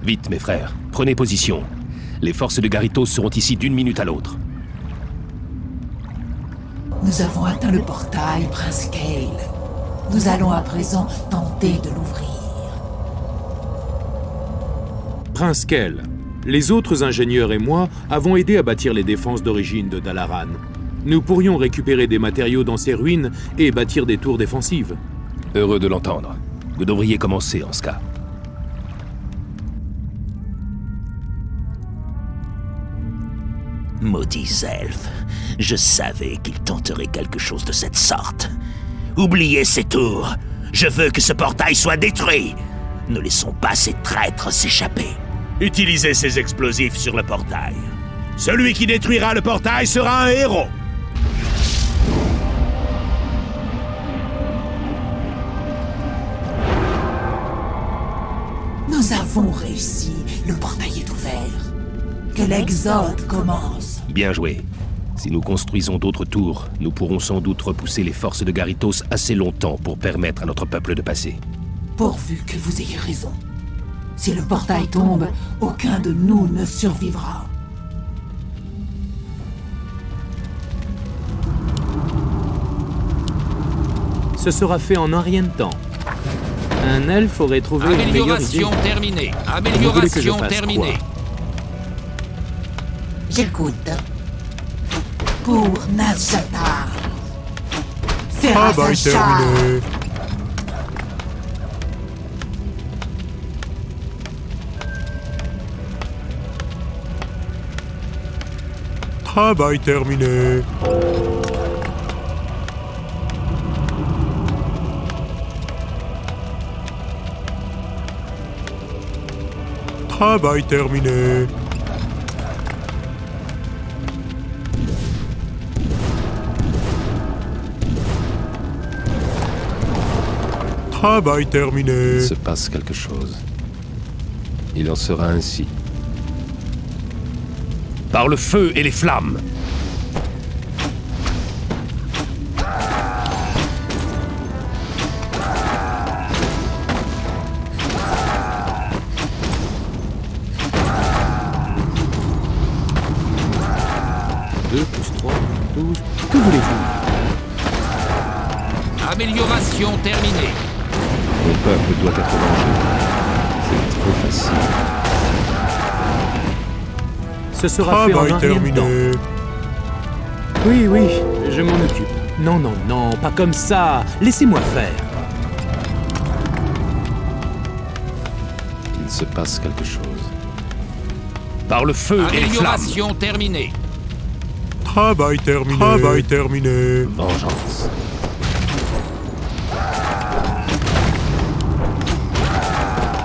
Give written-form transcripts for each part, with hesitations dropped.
Vite, mes frères, prenez position. Les forces de Garithos seront ici d'une minute à l'autre. Nous avons atteint le portail, Prince Kael. Nous allons à présent tenter de l'ouvrir. Prince Kael, les autres ingénieurs et moi avons aidé à bâtir les défenses d'origine de Dalaran. Nous pourrions récupérer des matériaux dans ces ruines et bâtir des tours défensives. Heureux de l'entendre. Vous devriez commencer en ce cas. Maudits elfes, je savais qu'ils tenteraient quelque chose de cette sorte. Oubliez ces tours. Je veux que ce portail soit détruit. Ne laissons pas ces traîtres s'échapper. Utilisez ces explosifs sur le portail. Celui qui détruira le portail sera un héros. Nous avons réussi. Le portail est ouvert. Que l'exode commence. Bien joué. Si nous construisons d'autres tours, nous pourrons sans doute repousser les forces de Garithos assez longtemps pour permettre à notre peuple de passer. Pourvu que vous ayez raison. Si le portail tombe, aucun de nous ne survivra. Ce sera fait en un rien de temps. Un elfe aurait trouvé une meilleure idée. Amélioration terminée. Vous voulez que je Amélioration fasse terminée. quoi? J'écoute. Pour Nazjatar. Travail terminé. Travail terminé. Travail terminé. Travail terminé. Il se passe quelque chose. Il en sera ainsi. Par le feu et les flammes. Que voulez-vous? Amélioration terminée. Mon peuple doit être vengé. C'est trop facile. Ce sera fait en un rien de terminé. temps. Oui, oui, je m'en occupe. Non, non, non, pas comme ça. Laissez-moi faire. Il se passe quelque chose. Par le feu et les flammes. Amélioration terminée. Travail terminé. Travail terminé. Vengeance.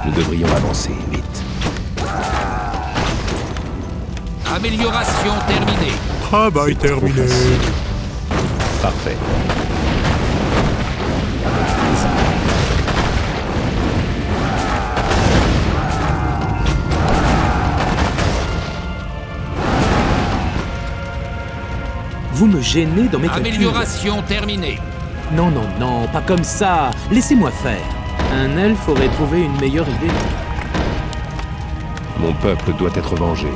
Nous devrions avancer vite. Amélioration terminée. Travail terminé. Parfait. Vous me gênez dans mes calculs. Amélioration terminée. Non, non, non, pas comme ça. Laissez-moi faire. Un elfe aurait trouvé une meilleure idée. Mon peuple doit être vengé.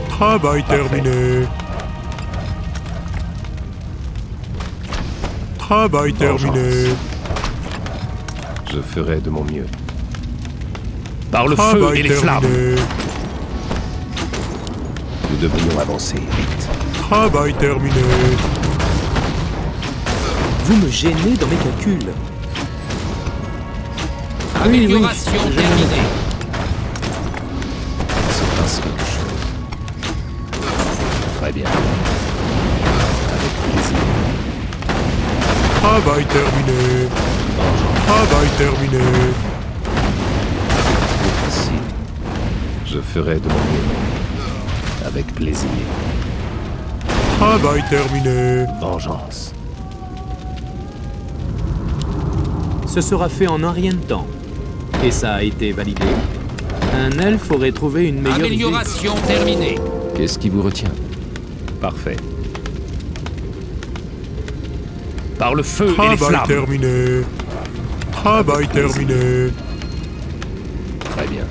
Travail Parfait. terminé. Travail terminé. Je ferai de mon mieux. Par le feu Travail et les flammes. terminé. Nous devrions avancer vite. Travail terminé. Vous me gênez dans mes calculs. Amélioration je terminée. Il se passe quelque chose. Très bien. Avec plaisir. Travail terminé. Vengeance. Travail terminé. Trop facile. Je ferai de mon mieux. Avec plaisir. Travail terminé. Vengeance. Ce sera fait en un rien de temps. Et ça a été validé. Un elfe aurait trouvé une meilleure idée. Amélioration terminée. Qu'est-ce qui vous retient? Parfait. Par le feu et les Travail flammes. terminé. Travail terminé. Très bien.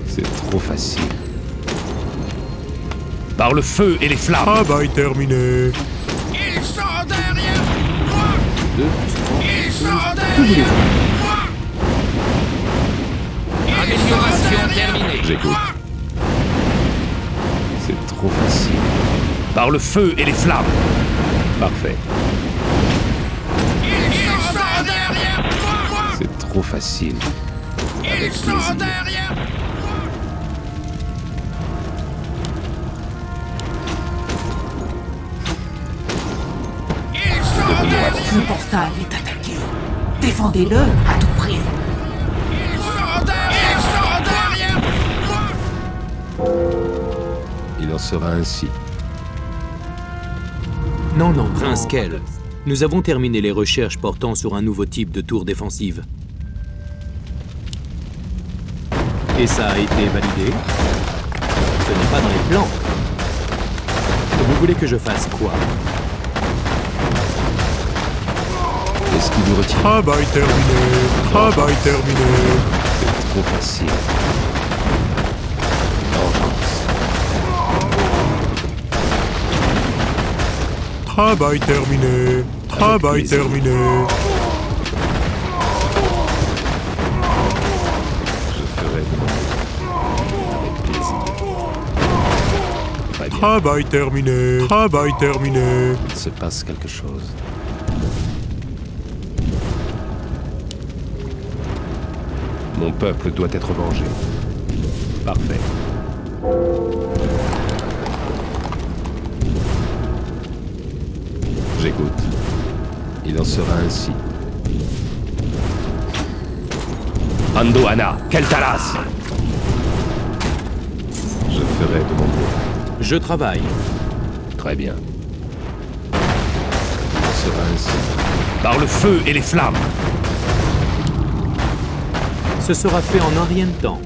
C'est trop facile. Par le feu et les flammes. Travail terminé. Ils sont derrière moi. 2 plus 3. Ils sont Que voulez-vous? Amélioration terminée. J'écoute. C'est trop facile. Par le feu et les flammes. Parfait. Ils sont derrière moi. C'est trop facile. Ils sont derrière moi. Ils sont derrière Le portail est attaqué. Défendez-le à tout prix. Ils sont derrière moi. Il en sera ainsi. Non, non, Prince Kell. Nous avons terminé les recherches portant sur un nouveau type de tour défensive. Et ça a été validé. Ce n'est pas dans les plans. Vous voulez que je fasse quoi? Qu'est-ce qui vous retient? Travail terminé. Travail terminé. C'est trop facile. Vengeance. Travail terminé. Travail plaisir. terminé. Je ferai de mon mieux. Avec plaisir. Très bien. Travail terminé. Travail terminé. Il se passe quelque chose. Mon peuple doit être vengé. Parfait. J'écoute. Il en sera ainsi. Andohana, Keltalas. Je ferai de mon mieux. Je travaille. Très bien. Il en sera ainsi. Par le feu et les flammes. Ce sera fait en un rien de temps.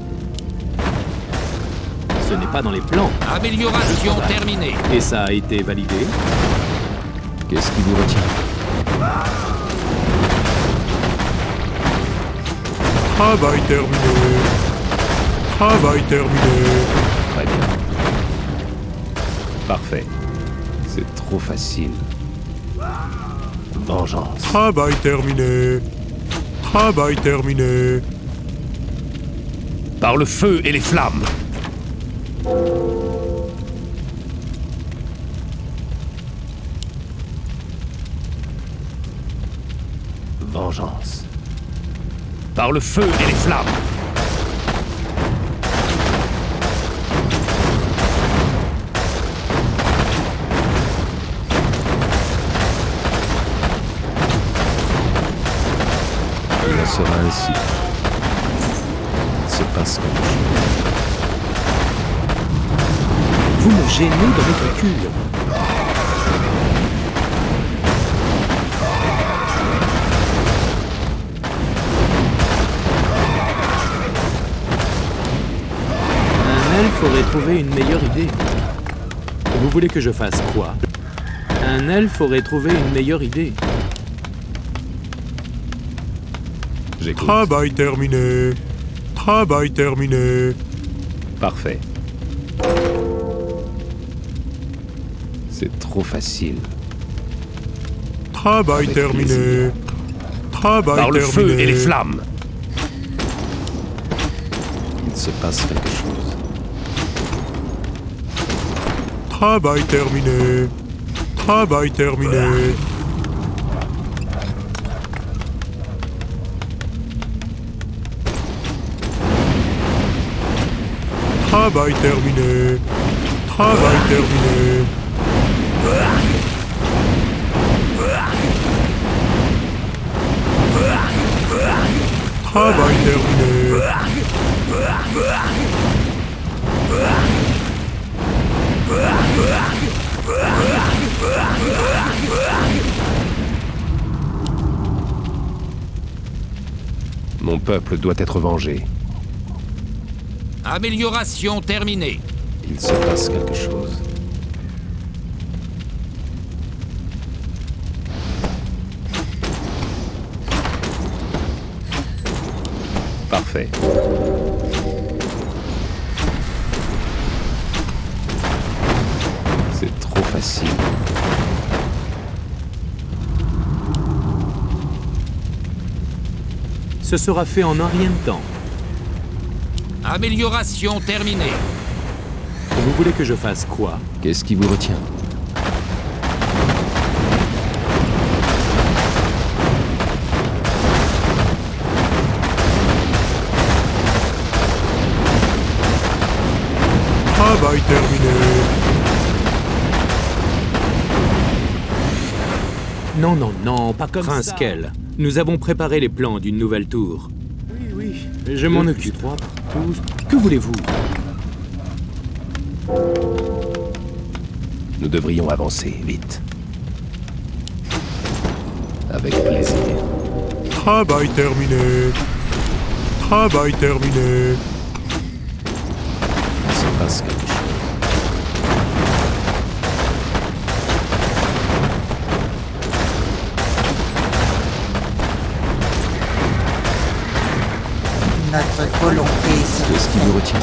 Ce n'est pas dans les plans. Amélioration terminée. Et ça a été validé. Qu'est-ce qui vous retient? Travail terminé. Travail terminé. Très bien. Parfait. C'est trop facile. Vengeance. Travail terminé. Travail terminé. Par le feu et les flammes. Vengeance. Par le feu et les flammes. Il en sera ainsi. Il se passe quelque chose. Vous me gênez dans mes calculs. Un elfe aurait trouvé une meilleure idée. Vous voulez que je fasse quoi? Un elfe aurait trouvé une meilleure idée. J'écoute. Travail terminé. Travail terminé. Parfait. C'est trop facile. Travail Avec terminé. plaisir. Travail Par le terminé. feu et les flammes. Il se passe quelque chose. Travail terminé. Travail terminé. Travail terminé. Travail terminé. Travail terminé. Mon peuple doit être vengé. Amélioration terminée. Il se passe quelque chose. Parfait. C'est trop facile. Ce sera fait en un rien de temps. Amélioration terminée. Vous voulez que je fasse quoi? Qu'est-ce qui vous retient? Travail terminé. Non, non, non, pas comme Prince ça. Kell, nous avons préparé les plans d'une nouvelle tour. Oui, oui, je m'en occupe. 3, 12. Que voulez-vous? Nous devrions avancer, vite. Avec plaisir. Travail terminé. Travail terminé. Il se passe quelque chose. Notre volonté se Qu'est-ce qui vous retient?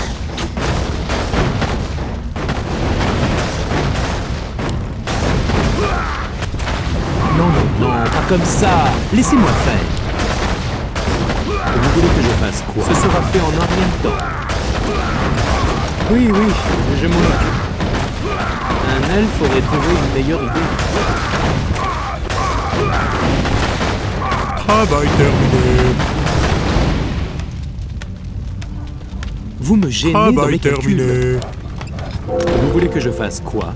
Non, non, non, pas comme ça. Laissez-moi faire. Vous voulez que je fasse quoi? Ce sera fait en un rien de temps. Oui, oui, je m'en occupe. Un elfe aurait trouvé une meilleure idée. Travail terminé. Vous me gênez dans Travail mes calculs. terminé. Vous voulez que je fasse quoi?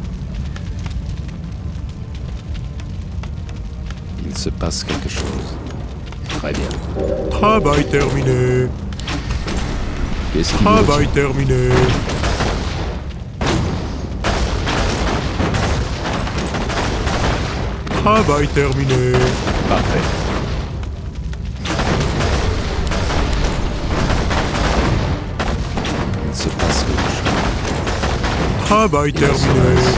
Il se passe quelque chose. Très bien. Travail terminé. Qu'est-ce qui vous Travail retient? terminé. Travail terminé. Parfait. Il se passe quelque chose. Travail Il en sera terminé. ainsi.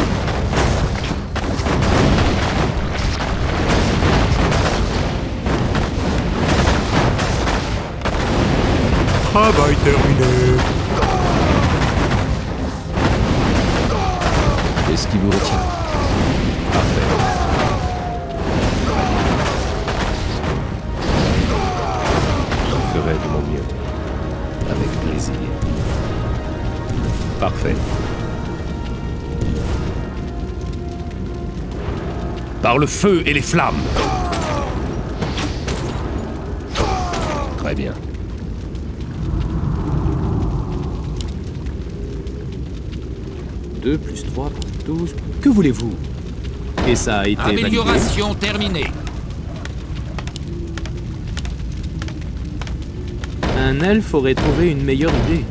Travail terminé. Qu'est-ce qui vous retient? Parfait. Je ferai de mon mieux. Avec plaisir. Parfait. Par le feu et les flammes. Très bien. Deux plus 3 pour 12. Que voulez-vous? Et ça a été validé. Amélioration terminée. Un elfe aurait trouvé une meilleure idée.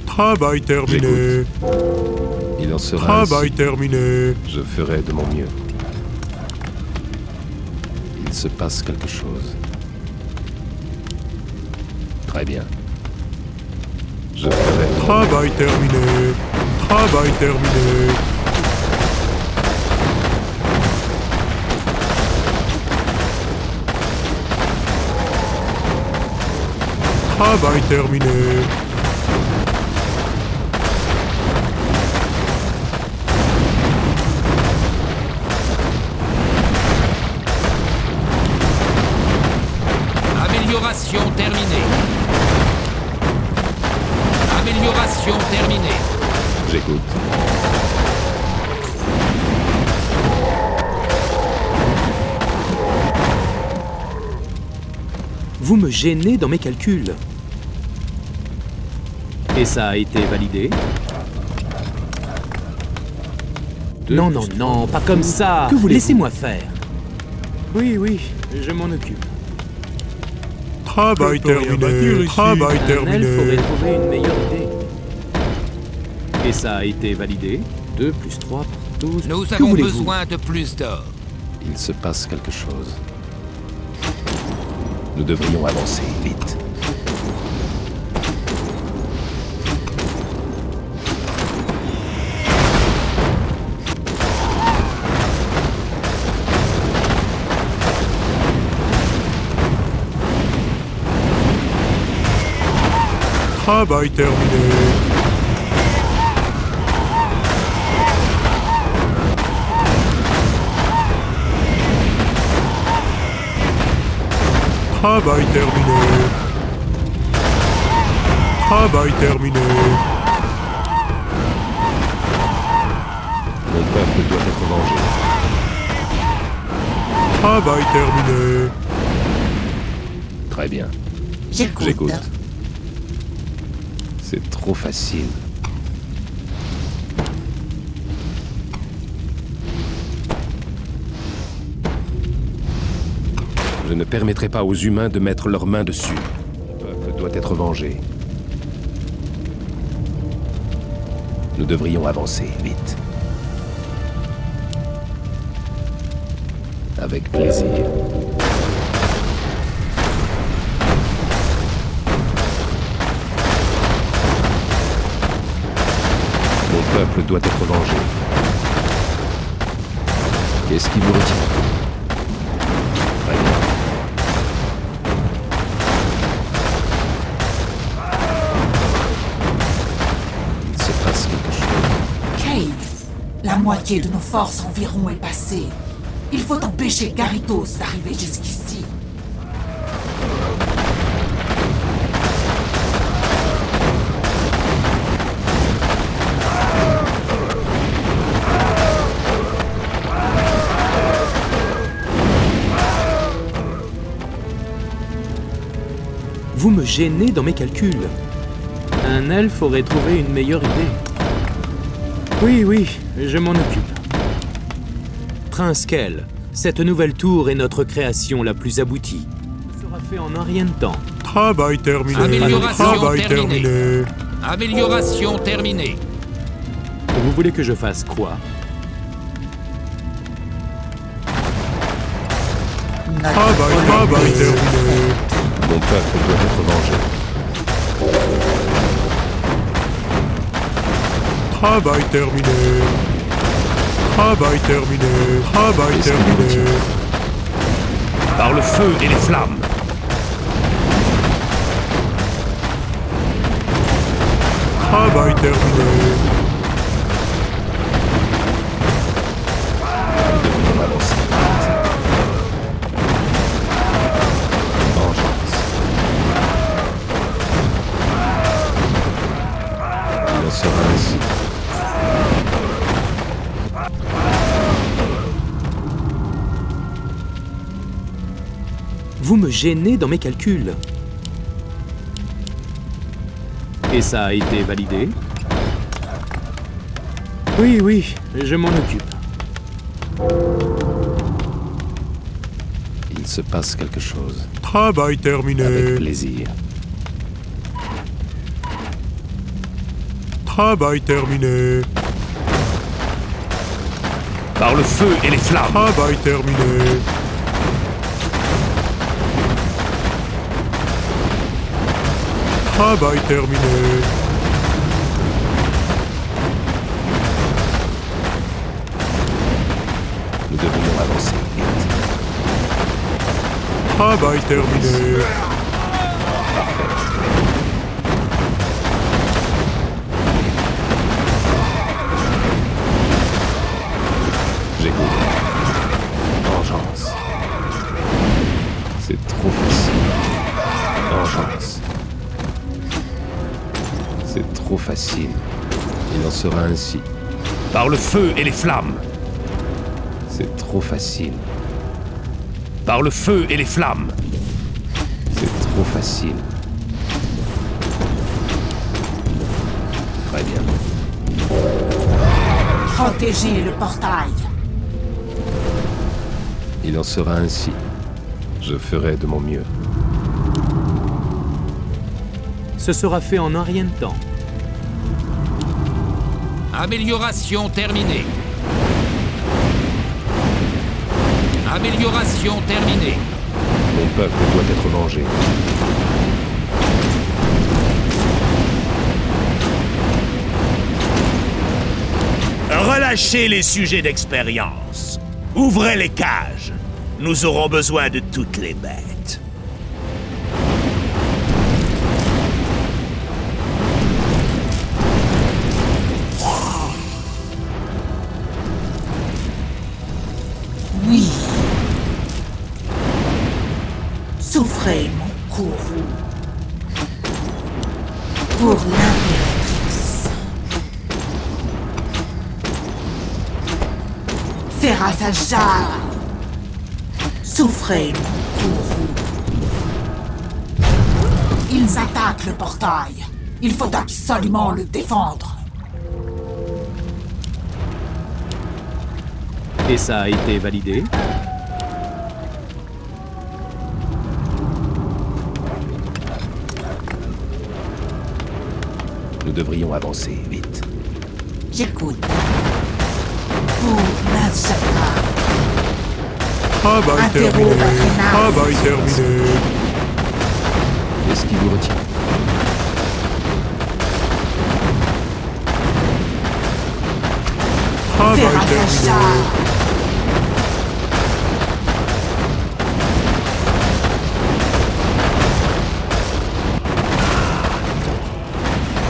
Travail terminé. Il en sera Travail ainsi. terminé. Je ferai de mon mieux. Il se passe quelque chose. Très bien. Je ferai de mon mieux. Travail terminé. Travail terminé. Travail terminé. Amélioration terminée. Amélioration terminée. J'écoute. Vous me gênez dans mes calculs. Et ça a été validé. Non, non, non, pas comme ça. Que voulez-vous? Laissez-moi faire. Oui, oui, je m'en occupe. Travail terminé. Travail Un elfe terminé. aurait trouvé une meilleure idée. Et ça a été validé. 2 plus 3 pour 12. Nous Que avons voulez-vous? besoin de plus d'or. Il se passe quelque chose. Nous devrions avancer vite. Travail terminé. Travail terminé. Travail terminé. Mon peuple doit être vengé. Travail terminé. Très bien. J'écoute. C'est trop facile. Je ne permettrai pas aux humains de mettre leurs mains dessus. Le peuple doit être vengé. Nous devrions avancer, vite. Avec plaisir. Mon peuple doit être vengé. Qu'est-ce qui vous retient? Très bien. Il se passe quelque chose. Cave, la moitié de nos forces environ est passée. Il faut empêcher Garithos d'arriver jusqu'ici. Vous me gênez dans mes calculs. Un elfe aurait trouvé une meilleure idée. Oui, je m'en occupe. Prince Kell, cette nouvelle tour est notre création la plus aboutie. Elle sera faite en un rien de temps. Travail terminé. Amélioration Travail terminée. terminé. Amélioration terminée. Vous voulez que je fasse quoi? Travail terminé. Mon peuple doit être vengé. Travail terminé. Travail terminé. Travail Qu'est-ce qui vous terminé. retient? Par le feu et les flammes. Travail terminé. Nous devrions avancer. Vengeance. Il en sera ainsi. Vous me gênez dans mes calculs. Et ça a été validé? Oui, je m'en occupe. Il se passe quelque chose. Travail terminé. Avec plaisir. Travail terminé. Par le feu et les flammes. Travail terminé. Travail terminé. Nous devrions avancer vite. Travail terminé. J'écoute. Vengeance. C'est trop facile. Vengeance. C'est trop facile. Il en sera ainsi. Par le feu et les flammes. C'est trop facile. Par le feu et les flammes. C'est trop facile. Très bien. Protégez le portail. Il en sera ainsi. Je ferai de mon mieux. Ce sera fait en un rien de temps. Amélioration terminée. Amélioration terminée. Mon peuple doit être vengé. Relâchez les sujets d'expérience. Ouvrez les cages. Nous aurons besoin de toutes les bêtes. Souffrez, mon courroux, pour l'impératrice. Ferrasajar, souffrez, mon courroux. Ils attaquent le portail. Il faut absolument le défendre. Et ça a été validé? Nous devrions avancer, vite. J'écoute. Pour Nazshatra, Travail terminé. Travail terminé. Qu'est-ce qui vous retient? Travail terminé. Ferrasajar,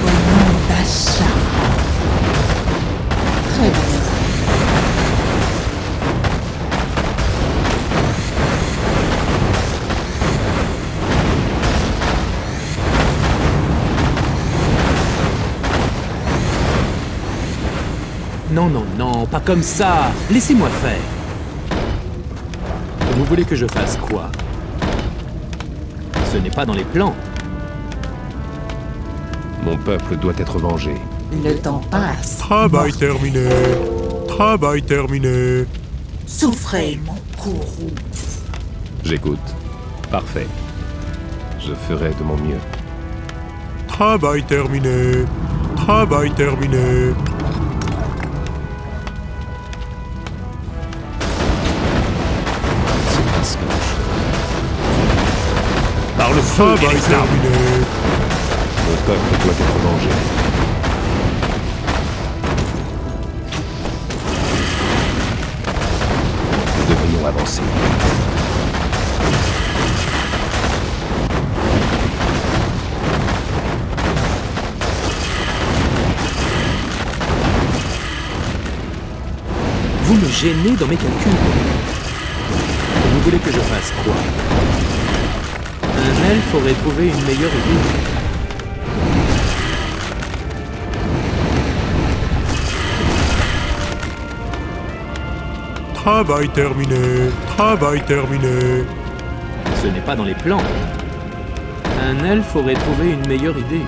au nom d'Ashara. Très bien. Non, non, non, pas comme ça. Laissez-moi faire. Vous voulez que je fasse quoi? Ce n'est pas dans les plans. Mon peuple doit être vengé. Le temps passe. Travail terminé. Travail terminé. Souffrez, mon courroux. J'écoute. Parfait. Je ferai de mon mieux. Travail terminé. Travail terminé. C'est presque la chose. Par le feu et Travail les flammes, terminé. mon peuple doit être vengé. Nous devrions avancer. Vous me gênez dans mes calculs. Vous voulez que je fasse quoi? Un elfe aurait trouvé une meilleure idée. Travail terminé. Travail terminé. Ce n'est pas dans les plans. Un elfe aurait trouvé une meilleure idée.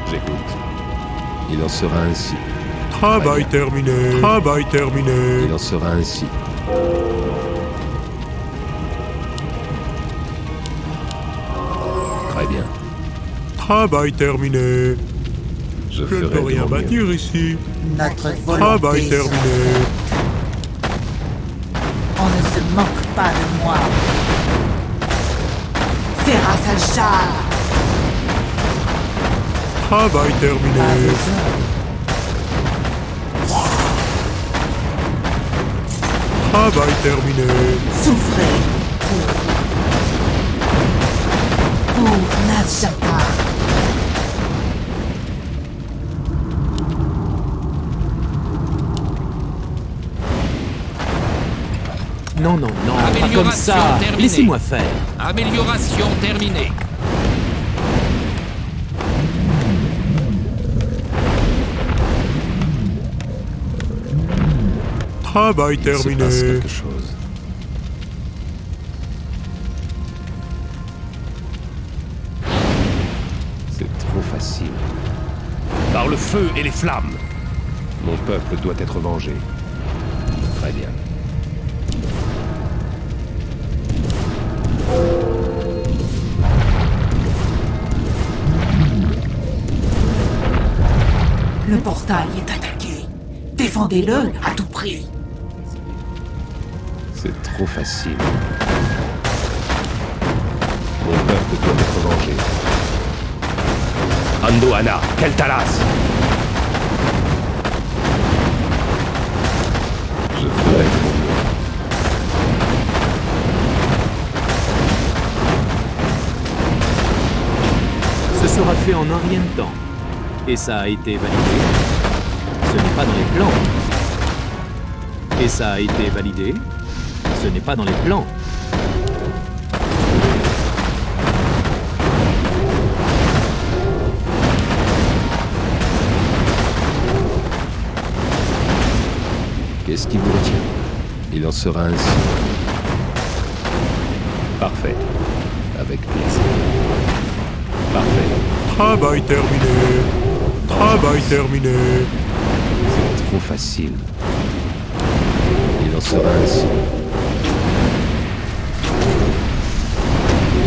J'écoute. Il en sera ainsi. Travail terminé. Travail terminé. Il en sera ainsi. Très bien. Travail terminé. Je Je ferai ne peux de rien mon mieux. bâtir ici. Notre volonté. Travail terminé. On ne se moque pas de moi. Ferrasajar, Travail pas terminé. besoin. Travail terminé. Souffrez pour Nazshatra. Non, non, non, pas comme Amélioration ça. terminée. Laissez-moi faire. Amélioration terminée. Travail Il se passe terminé. quelque chose. C'est trop facile. Par le feu et les flammes, mon peuple doit être vengé. Très bien. Le portail est attaqué. Défendez-le à tout prix. C'est trop facile. Mon peuple doit être vengé. Andohana, Keltalas. Je ferai de mon mieux. Ce sera fait en un rien de temps. Et ça a été validé. Ce n'est pas dans les plans. Et ça a été validé. Ce n'est pas dans les plans. Qu'est-ce qui vous retient? Il en sera ainsi. Parfait. Avec plaisir. Parfait. Travail terminé. Travail terminé. C'est trop facile. Il en sera ainsi.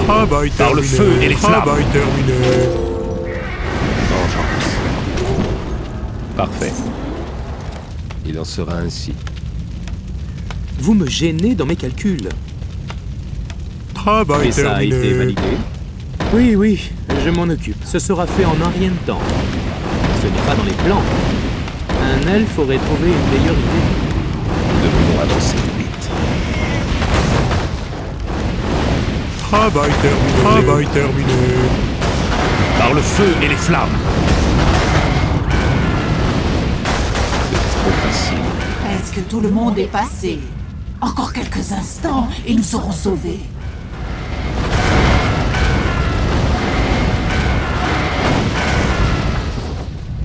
Travail terminé. Par le feu et les flammes. Travail terminé. Vengeance. Parfait. Il en sera ainsi. Vous me gênez dans mes calculs. Travail Et ça a terminé. été validé? Oui, oui, je m'en occupe. Ce sera fait en un rien de temps. Ce n'est pas dans les plans. Un elfe aurait trouvé une meilleure idée. Nous devrions avancer vite. Travail terminé. Travail terminé. Par le feu et les flammes. C'est trop facile. Presque tout le monde est passé. Encore quelques instants et nous serons sauvés.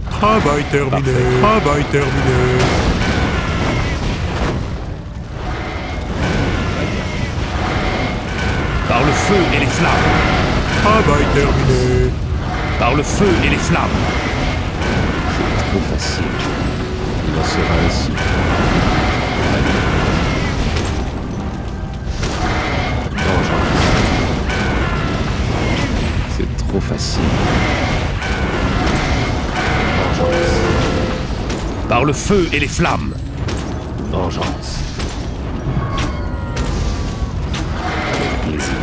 Travail terminé. Parfait. Travail terminé. Par le feu et les flammes. Travail terminé. Par le feu et les flammes. C'est trop facile. Il en sera ainsi. Vengeance. C'est trop facile. Vengeance. Par le feu et les flammes. Vengeance. Avec plaisir.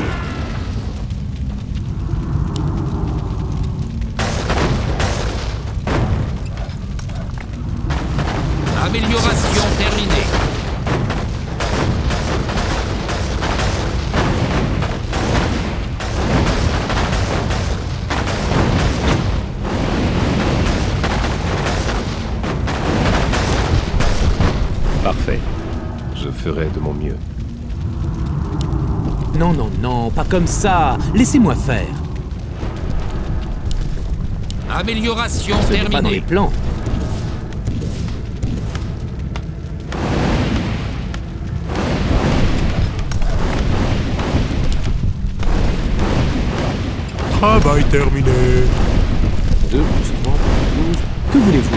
Amélioration terminée. Parfait. Je ferai de mon mieux. Non, non, non, pas comme ça. Laissez-moi faire. Amélioration Ce n'est pas dans les terminée. plans. Travail terminé. 2 plus 3 plus 12. Que voulez-vous?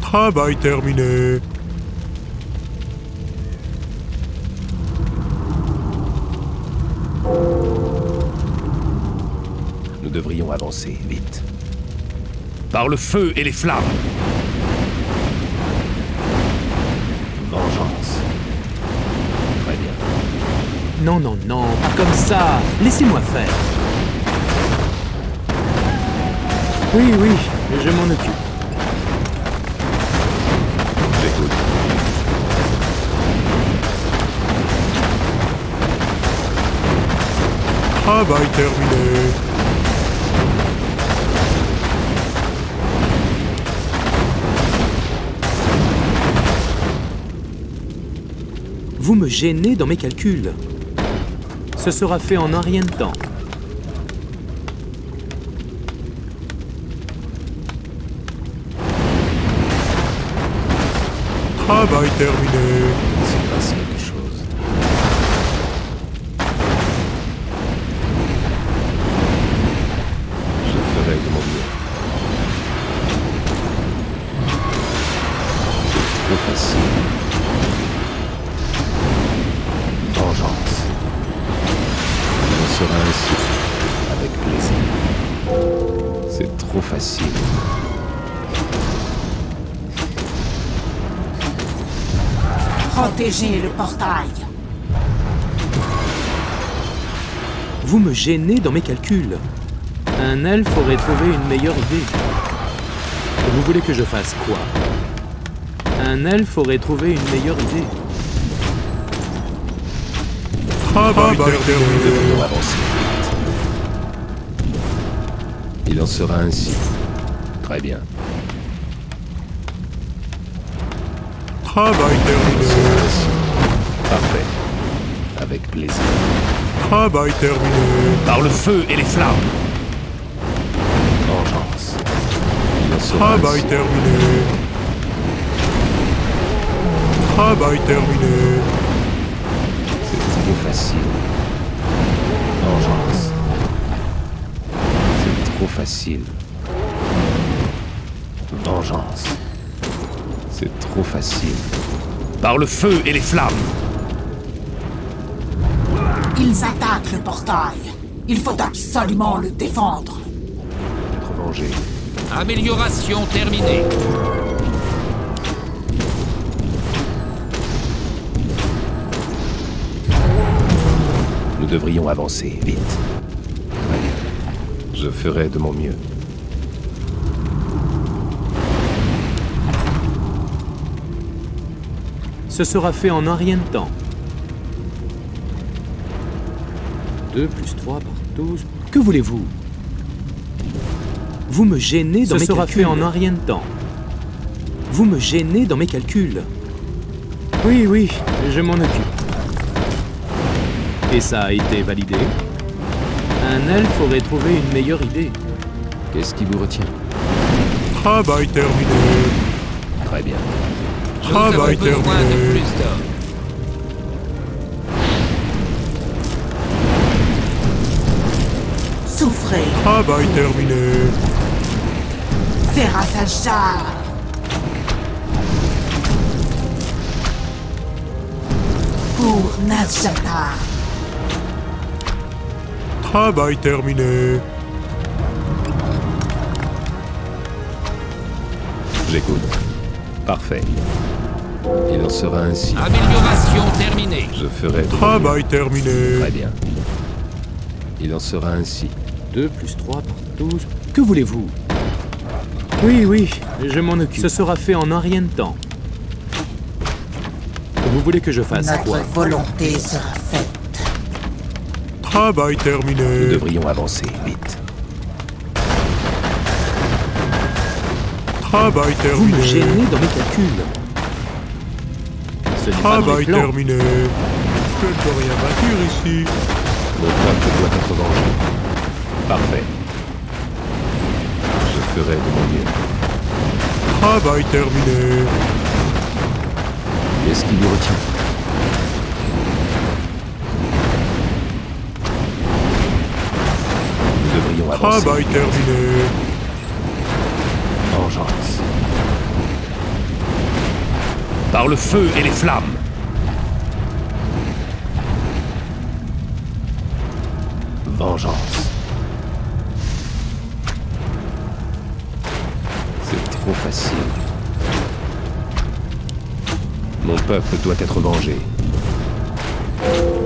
Travail terminé. Nous devrions avancer vite. Par le feu et les flammes. Vengeance. Très bien. Non, non, non, pas comme ça. Laissez-moi faire. Oui, oui, je m'en occupe. J'écoute. Travail terminé. Vous me gênez dans mes calculs. Ce sera fait en un rien de temps. Travail terminé. Il s'est passé quelque chose. Je ferai de mon mieux. C'est trop facile. Vengeance. Il en sera ainsi. Avec plaisir. C'est trop facile. Protégez le portail. Vous me gênez dans mes calculs. Un elfe aurait trouvé une meilleure idée. Vous voulez que je fasse quoi? Un elfe aurait trouvé une meilleure idée. Travail Nous terminé. devrions avancer vite. Il en sera ainsi. Très bien. Travail Il en terminé. sera ainsi. Parfait. Avec plaisir. Travail terminé. Par le feu et les flammes. Vengeance. Il en sera Travail ainsi. terminé. Travail terminé. C'est trop facile. Vengeance. C'est trop facile. Vengeance. C'est trop facile. Par le feu et les flammes. Ils attaquent le portail. Il faut absolument le défendre. Être vengé. Amélioration terminée. Nous devrions avancer vite. Allez, je ferai de mon mieux. Ce sera fait en un rien de temps. 2 plus 3 par 12. Que voulez-vous? Vous me gênez dans mes calculs. Ce sera fait en un rien de temps. Vous me gênez dans mes calculs. Oui, oui, je m'en occupe. Et ça a été validé. Un elfe aurait trouvé une meilleure idée. Qu'est-ce qui vous retient? Travail terminé. Très bien. Nous avons Travail besoin de terminé. plus d'hommes. Souffrez, Travail terminé. Terrasajar. Pour Nazjatar. Travail terminé. J'écoute. Parfait. Il en sera ainsi. Amélioration terminée. Je ferai de mon Travail mieux. terminé. Très bien. Il en sera ainsi. 2 plus 3 par 12. Que voulez-vous? Oui, oui, je m'en occupe. Ce sera fait en un rien de temps. Vous voulez que je fasse quoi? Notre volonté sera faite. Travail Nous terminé. devrions avancer vite. Travail Vous me terminé. gênez dans mes calculs. Ce n'est pas dans mes Travail plans. terminé. Je ne peux rien bâtir ici. Mon peuple doit être vengé. Parfait. Je ferai de mon mieux. Travail terminé. Qu'est-ce qui vous retient? Nous devrions avancer. Travail terminé. Vengeance. Par le feu et les flammes. Vengeance. C'est trop facile. Mon peuple doit être vengé.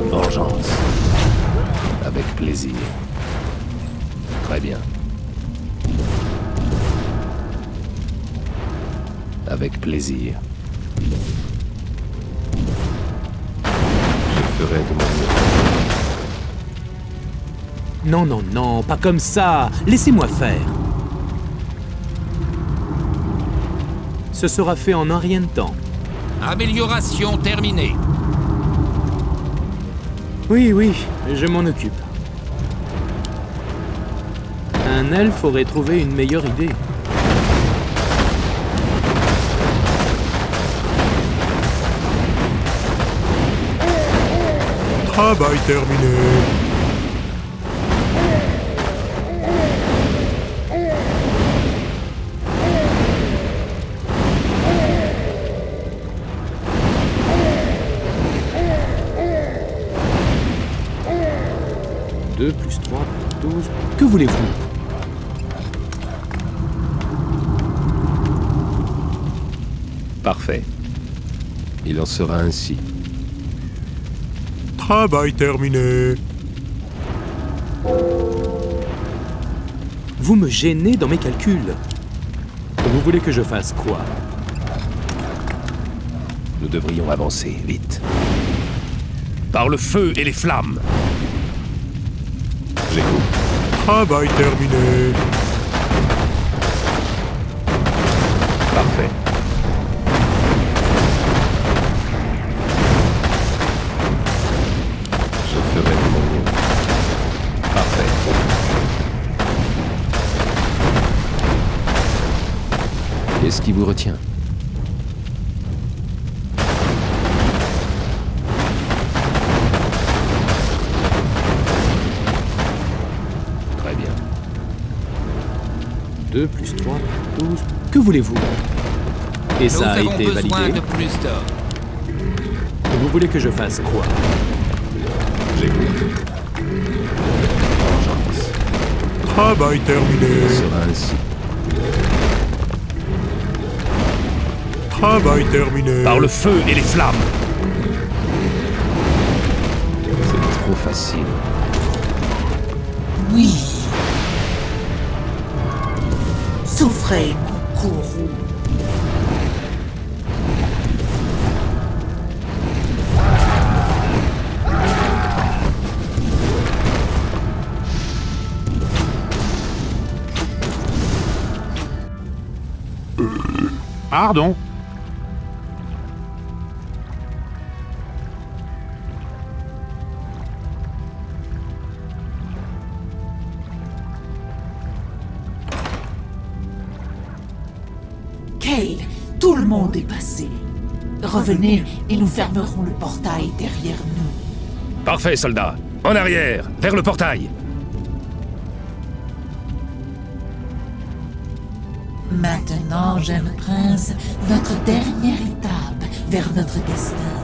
Vengeance. Avec plaisir. Très bien. Avec plaisir. Je ferai de mon mieux. Non, non, non, pas comme ça. Laissez-moi faire. Ce sera fait en un rien de temps. Amélioration terminée. Oui, oui, je m'en occupe. Un elfe aurait trouvé une meilleure idée. Travail terminé. Deux plus 3 plus 12. Que voulez-vous? Parfait. Il en sera ainsi. Travail terminé. Vous me gênez dans mes calculs. Vous voulez que je fasse quoi? Nous devrions avancer vite. Par le feu et les flammes. J'écoute. Travail terminé. Parfait. Je ferai de mon mieux. Qu'est-ce qui vous retient? Très bien. 2 plus 3, 12. Que voulez-vous? Et Nous ça a avons été besoin validé. de plus d'or. Et vous voulez que je fasse quoi? J'écoute. Vengeance. Travail Il terminé. sera ainsi. Travail terminé. Par le feu et les flammes. C'est trop facile. Oui. Souffrez, mon courroux. Pardon? Cale, tout le monde est passé. Revenez et nous fermerons le portail derrière nous. Parfait, soldat. En arrière, vers le portail. Maintenant, jeune prince, notre dernière étape vers notre destin.